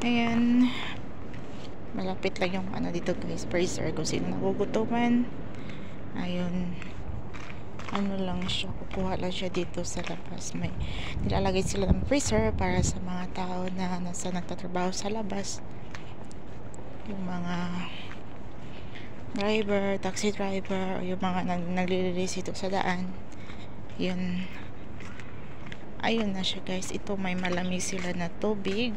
Ayan. Malapit lang yung ano dito guys, freezer. Kung sino nagugutuman. Ayun. Ano lang siya, kukuha lang siya dito sa labas. May nilalagay sila ng freezer para sa mga tao na nasa nagtatrabaho sa labas. Yung mga driver, taxi driver, o yung mga naglililis ito sa daan. Yun. Ayun na siya guys. Ito may malamig sila na tubig.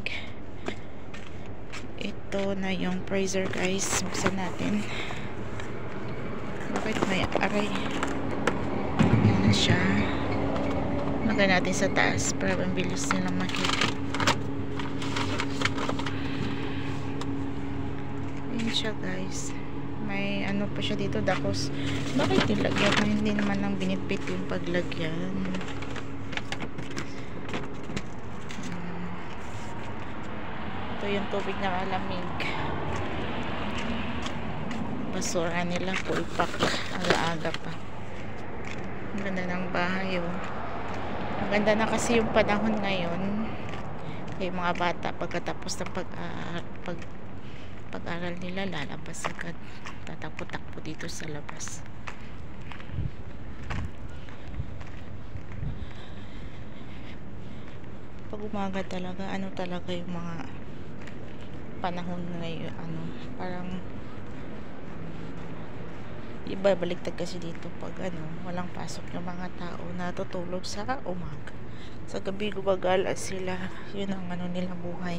Ito na yung freezer guys. Buksan natin. Bakit may aray? Yan na siya. Lagay natin sa taas para mabilis nilang makita. Yan siya guys. May ano pa siya dito, dakos. Bakit nilagyan mo? Hindi naman lang binitbit yung paglagyan. Ito yung tubig na malamig. Basura nila, full pack. Aga-aga pa. Ang ganda ng bahay, oh. Ang ganda na kasi yung panahon ngayon. Kaya mga bata, pagkatapos ng pag-aral nila, lalabas agad. Tatakbo-takbo dito sa labas. Pag umaga talaga, ano talaga yung mga panahon ngayon, ano, parang iba, baliktad kasi dito pag ano, walang pasok yung mga tao, natutulog sa umaga. Sa gabi gumagala sila. Yun ang ano nila buhay.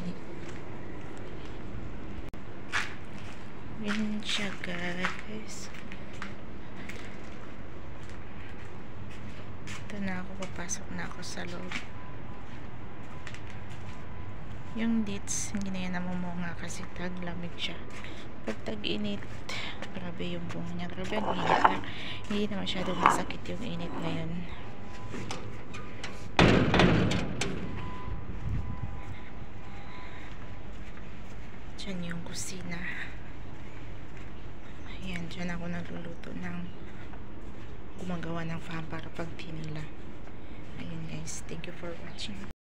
Yun siya guys. Ito na ako, papasok na ako sa loob. Yung dates, hindi na yan namumunga kasi taglamig siya. Pag tag-init, grabe yung bunga niya. Grabe ang init na. Hindi na masyadong masakit yung init ngayon. Diyan yung kusina. Ayan, dyan ako nagluluto ng gumagawa ng fan para pag tinila. Ayun guys, thank you for watching.